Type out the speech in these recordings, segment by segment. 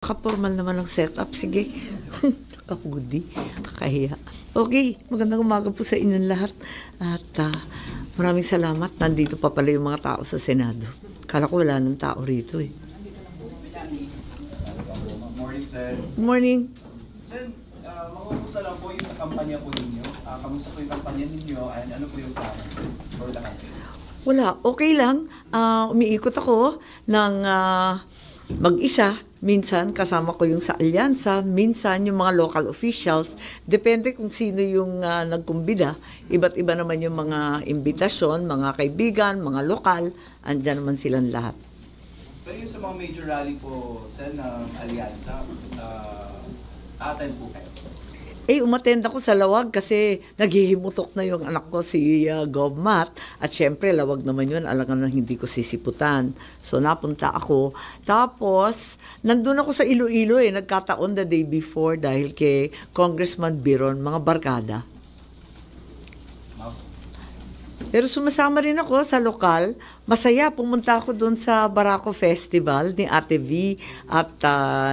Nakapormal naman ang setup. Sige. Nakahudi. Kakahiya. Okay. Magandang umaga po sa inyong lahat. At maraming salamat. Nandito pa pala yung mga tao sa Senado. Kala ko wala ng tao rito eh. Morning, sir. Morning. Sir, makumusta lang po yung sa kampanya po ninyo. Kamusta po yung kampanya ninyo and ano po yung plano for the country? Wala. Okay lang. Umiikot ako ng mag-isa. Minsan, kasama ko yung sa alyansa. Minsan, yung mga local officials. Depende kung sino yung nagkumbida. Iba't iba naman yung mga imbitasyon, mga kaibigan, mga lokal. Andyan naman silang lahat. Pero yung sa mga major rally po, sir, ng alyansa, attend po kayo? Umattend ako sa Lawag kasi naghihimutok na yung anak ko si Govmat. At syempre, Lawag naman yun. Alangan na hindi ko sisiputan. So, napunta ako. Tapos, nandun ako sa Iloilo Nagkataon the day before dahil kay Congressman Biron, mga barkada. Pero sumasama rin ako sa lokal. Masaya, pumunta ako doon sa Barako Festival ni Ate V at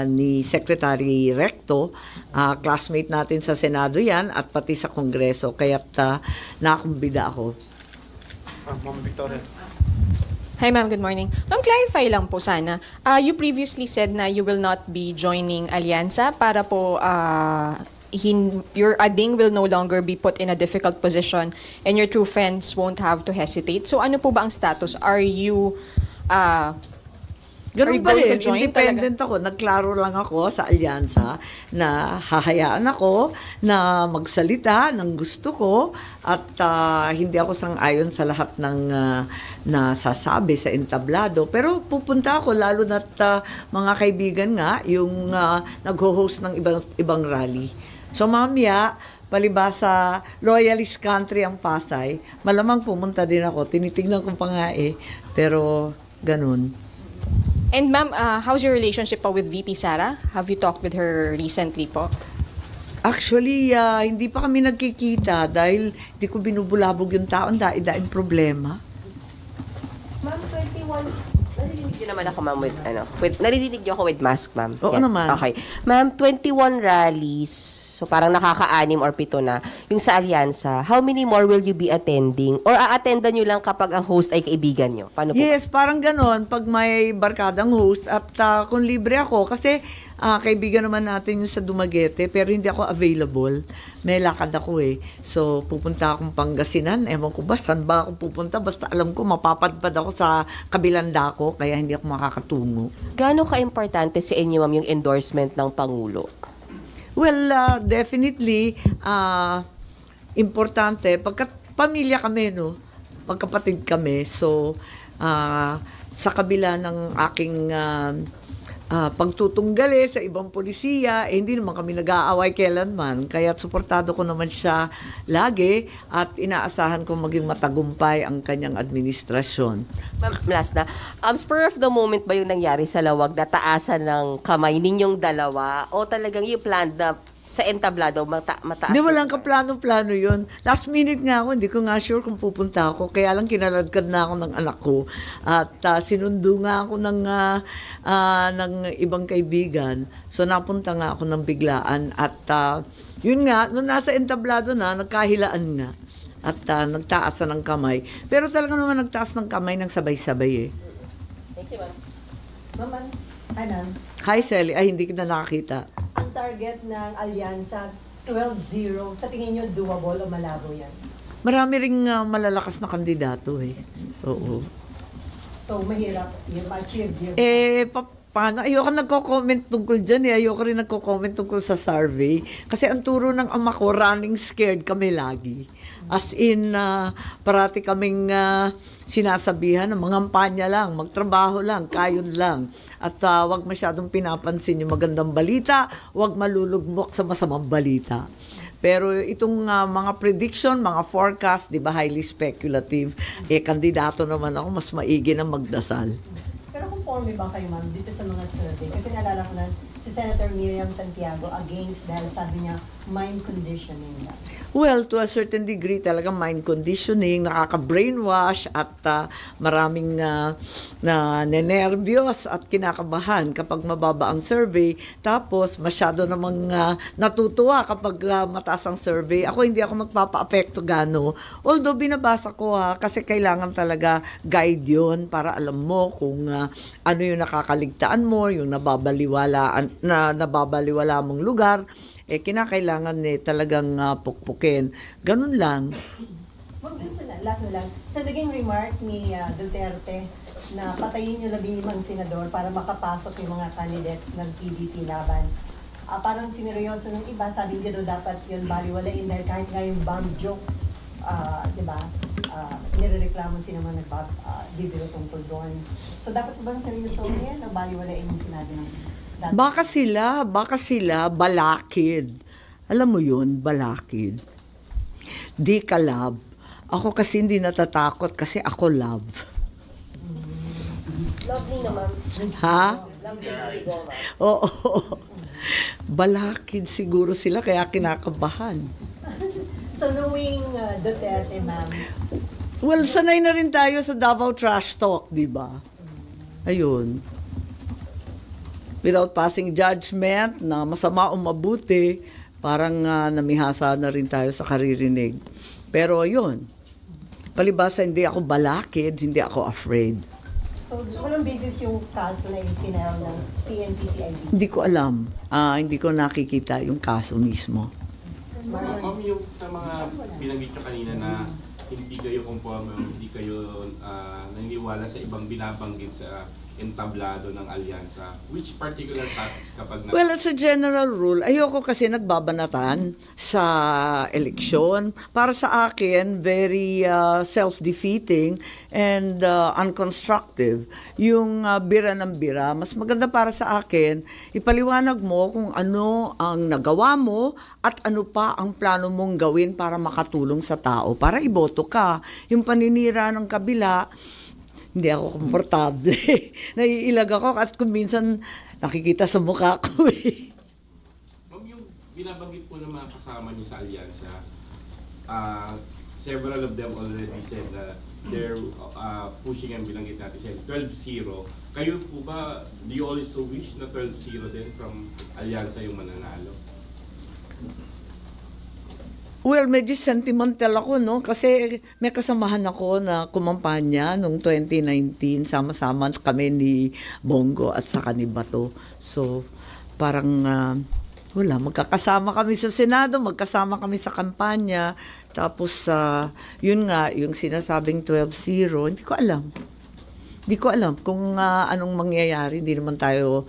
ni Secretary Recto. Classmate natin sa Senado yan at pati sa Kongreso. Kaya't nakumbida ako. Ma'am Victoria. Hi ma'am, good morning. Ma'am, clarify lang po sana. You previously said na you will not be joining Alyansa para po your ading will no longer be put in a difficult position and your true friends won't have to hesitate. So ano po ba ang status? Are you Ganun pa rin, independent talaga? ako. Nagklaro lang ako sa alyansa na hahayaan ako na magsalita ng gusto ko at hindi ako sang-ayon sa lahat ng nasasabi sa entablado. Pero pupunta ako lalo na't mga kaibigan nga yung nag-host ng ibang rally. So mamaya, palibasa loyalist country ang Pasay, malamang pumunta din ako. Tinitignan ko pa nga pero ganun. And ma'am, how's your relationship po with VP Sara? Have you talked with her recently po? Actually, hindi pa kami nagkikita dahil hindi ko binubulabog yung tao. Ang daing problema. Ma'am, 21... Narinig niyo naman ako, ma'am, narinig niyo ako with mask, ma'am? Oo naman. Okay. Ma'am, 21 rallies, so parang nakaka-6 or 7 na, yung sa Alyansa, how many more will you be attending? Or a-attendan niyo lang kapag ang host ay kaibigan niyo? Paano po? Yes, parang ganon. Pag may barkadang host at kung libre ako, kasi kaibigan naman natin yung sa Dumaguete, pero hindi ako available. May lakad ako So, pupunta akong Pangasinan. Ewan ko ba, saan ba ako pupunta? Basta alam ko, mapapadpad ako sa kabilang dako, kaya hindi ako makakatungo. Gaano ka-importante sa inyo, ma'am, yung endorsement ng Pangulo? Well, definitely, importante. Pagkat pamilya kami, no? Magkapatid kami. So, sa kabila ng aking pagtutunggali sa ibang polisiya, hindi naman kami nag-aaway kailanman. Kaya suportado ko naman siya lagi at inaasahan ko maging matagumpay ang kanyang administrasyon. Ma'am, last na. Spur of the moment ba yung nangyari sa Lawag na taasan ng kamay ninyong dalawa o talagang yung plan na sa entablado mataas? Hindi, walang kaplano-plano yun. Last minute nga ako, hindi ko nga sure kung pupunta ako. Kaya lang kinaladkad na ako ng anak ko. At sinundo nga ako ng ibang kaibigan. So napunta nga ako ng biglaan. At yun nga, nung nasa entablado na, nagkahilaan nga. At nagtaas na ng kamay. Pero talaga naman nagtaas ng kamay ng sabay-sabay Thank you, ma'am. Ma'am, Anan, Hi, Sally. Ay, hindi kita nakakita. ang target ng Alyansa 12-0, sa tingin nyo doable o malabo yan? Marami ring malalakas na kandidato Oo. So, mahirap yung ma-achieve yun. Paano? Ayoko nagko-comment tungkol dyan Ayoko rin nagko-comment tungkol sa survey. Kasi ang turo ng ama ko, running scared kami lagi. As in, parati kaming sinasabihan na mangampanya lang, magtrabaho lang, kayon lang. At wag masyadong pinapansin yung magandang balita, wag malulugmok sa masamang balita. Pero itong mga prediction, mga forecast, di ba, highly speculative, kandidato naman ako, mas maigi na magdasal. Pero conforme ba kayo, ma'am, dito sa mga survey? Kasi naalala ko na si Senator Miriam Santiago against dahil sabi niya mind conditioning na. Well, to a certain degree talaga mind conditioning, nakaka-brainwash at maraming na nenervyos at kinakabahan kapag mababa ang survey. Tapos masyado namang natutuwa kapag mataas ang survey. Ako hindi ako magpapa-apekto gano. Although binabasa ko kasi kailangan talaga guide yun para alam mo kung ano yung nakakaligtaan mo, yung nababaliwala mong lugar. Kinakailangan talagang pukpukin. Ganun lang. Last na lang. Sa naging remark ni Duterte na patayin yung 15 senador para makapasok yung mga candidates ng PDP laban. Parang sineryoso ng iba, sabi niya daw dapat yun baliwalain dahil kahit nga yung bomb jokes, di ba, nirereklamo sila mga nagbibiro tungkol doon. So dapat bang seryoso yan o baliwalain yung sinabi ng Baka sila balakid. Alam mo yun, balakid. Di ka love. Ako kasi hindi natatakot kasi ako love. Lovely naman. Ha? Lovely go, ma'am. Oo. Balakid siguro sila kaya kinakabahan. So knowing Duterte, ma'am, Well, sanay na rin tayo sa Davao Trash Talk, di ba? Ayun. Without passing judgment na masama o mabuti, parang namihasa na rin tayo sa karirinig. Pero yun, palibasa hindi ako balakid, hindi ako afraid. so walang basis yung kaso na ipinail ng PNP-CID. Hindi ko alam. Hindi ko nakikita yung kaso mismo. Ma'am, yung sa mga binanggit nyo kanina na hindi kayo conforme, hindi kayo naniniwala sa ibang binabanggit sa entablado ng alyansa, which particular topics kapag Well, as a general rule, ayoko kasi nagbabanatan sa eleksyon. Para sa akin, very self-defeating and unconstructive. Yung bira ng bira, mas maganda para sa akin, ipaliwanag mo kung ano ang nagawa mo at ano pa ang plano mong gawin para makatulong sa tao, para iboto ka. Yung paninira ng kabila, hindi ako komportable. Naiilag ako at kung minsan nakikita sa mukha ko eh. Ma'am, yung binabanggit po ng mga kasama niyo sa alyansa, several of them already said that they're pushing and binanggit natin sa 12-0. Kayo po ba, do you also wish na 12-0 din from alyansa yung mananalo? Well, medyo sentimental ako, no? Kasi may kasamahan ako na kumampanya noong 2019. Sama-sama kami ni Bongo at saka ni Bato. So, parang, magkakasama kami sa Senado, magkasama kami sa kampanya. Tapos, yun nga, yung sinasabing 12-0, hindi ko alam. Hindi ko alam kung anong mangyayari. Hindi naman tayo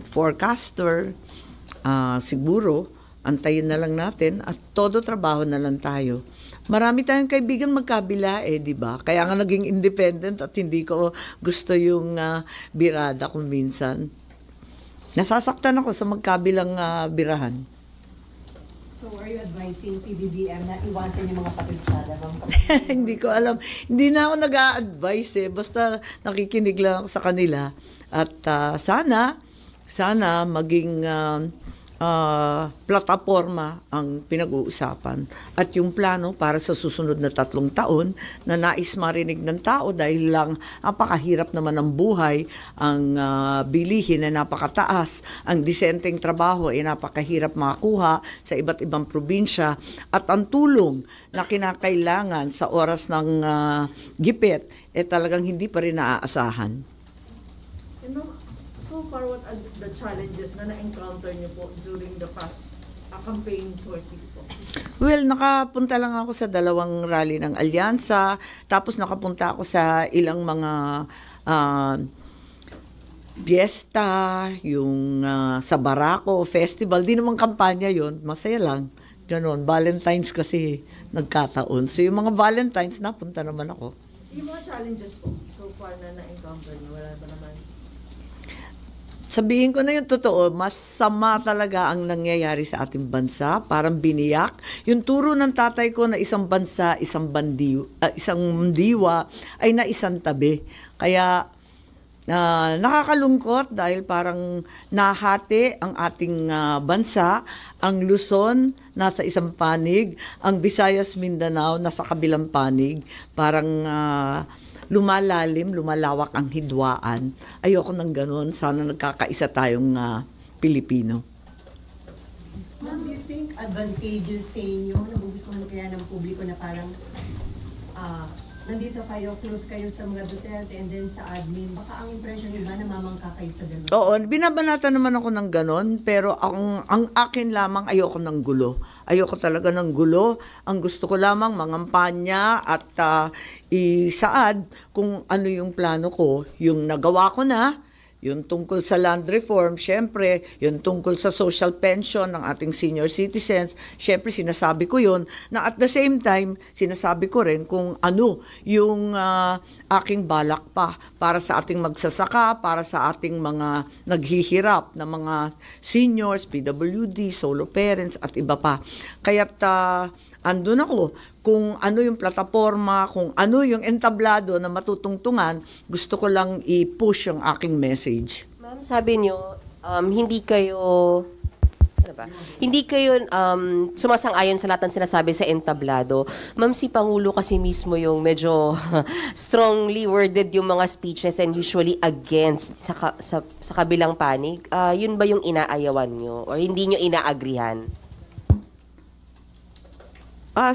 forecaster. Siguro, antayin na lang natin at todo trabaho na lang tayo. Marami tayong kaibigan magkabila di ba? Kaya nga naging independent at hindi ko gusto yung birada kung minsan. Nasasaktan ako sa magkabilang birahan. So are you advising PBBM na iwasan yung mga patutsyada? Hindi ko alam. Hindi na ako nag-a-advise Basta nakikinig lang ako sa kanila. At sana maging plataforma ang pinag-uusapan at yung plano para sa susunod na 3 taon na nais marinig ng tao dahil lang napakahirap naman ng buhay, ang bilihin na napakataas, ang disenteng trabaho ay napakahirap makakuha sa iba't ibang probinsya at ang tulong na kinakailangan sa oras ng gipit talagang hindi pa rin naaasahan. So far, what are the challenges na na-encounter niyo po during the past campaign sorties po? Well, nakapunta lang ako sa 2 rally ng Alyansa, tapos nakapunta ako sa ilang mga fiesta, yung sa Barako Festival. Di naman kampanya yon, masaya lang. Ganon, Valentine's kasi nagkataon. So yung mga Valentine's, napunta naman ako. Yung mga challenges po so far na na-encounter niyo, wala ba naman? Sabihin ko na yung totoo, masama talaga ang nangyayari sa ating bansa. Parang biniyak. Yung turo ng tatay ko na isang bansa, isang diwa ay na isang tabi. Kaya Nakakalungkot dahil parang nahati ang ating bansa, ang Luzon nasa isang panig, ang Visayas Mindanao nasa kabilang panig, parang lumalalim, lumalawak ang hidwaan. Ayoko ng ganun, sana nagkakaisa tayong Pilipino. Ma'am, do you think advantageous sa inyo, nagugustuhan kaya ng publiko na parang nandito kayo, close kayo sa mga Duterte and then sa admin, baka ang impression iba na mamangka kayo sa dalawa? Oo, binabanata naman ako ng ganon, pero ang akin lamang ayoko ng gulo. Ayoko talaga ng gulo. Ang gusto ko lamang mangampanya at isaad kung ano yung plano ko. Yung nagawa ko na, yung tungkol sa land reform, syempre, yung tungkol sa social pension ng ating senior citizens, syempre sinasabi ko yun, na at the same time, sinasabi ko rin kung ano yung aking balak pa para sa ating magsasaka, para sa ating mga naghihirap na mga seniors, PWD, solo parents, at iba pa. Kaya't andun ako kung ano yung plataforma, kung ano yung entablado na matutungtungan, gusto ko lang i-push yung aking message. Ma'am, sabi niyo, hindi kayo sumasang-ayon sa lahat ng sinasabi sa entablado. Ma'am, si Pangulo kasi mismo yung medyo strongly worded yung mga speeches and usually against sa kabilang panig. Yun ba yung inaayawan nyo or hindi nyo inaagrihan?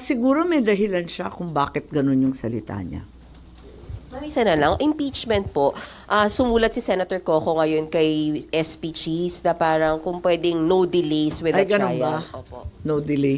Siguro may dahilan siya kung bakit ganun yung salita niya. Ma'am, isa na lang. Impeachment po, sumulat si Senator Coco ngayon kay SP Cheese na parang kung pwedeng no delays with the ganun trial. ba? Opo. No delay.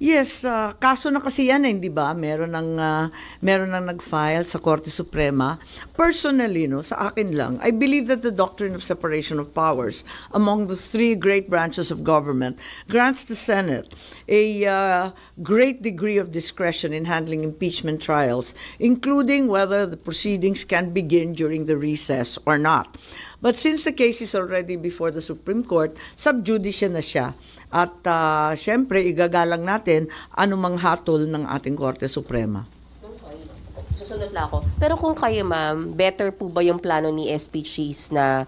Yes, kaso na kasi yan, hindi ba? Meron nang nag-file sa Korte Suprema. Personally, no, sa akin lang, I believe that the doctrine of separation of powers among the three great branches of government grants the Senate a great degree of discretion in handling impeachment trials, including whether the proceedings can begin during the recess or not. But since the case is already before the Supreme Court, sub judice na siya. At syempre, igagalang natin anumang hatol ng ating Korte Suprema. Susunod lang ako. Pero kung kayo, ma'am, better po ba yung plano ni SP Cheese na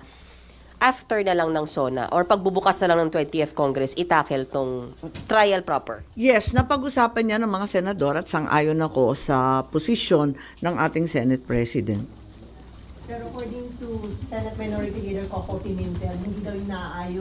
after na lang ng SONA or pagbubukas na lang ng 20th Congress, itackle tong trial proper? Yes, napag-usapan niya ng mga senador at sang-ayon ako sa posisyon ng ating Senate President. Pero according to Senate Minority Leader Coco Pimentel, hindi daw inaayon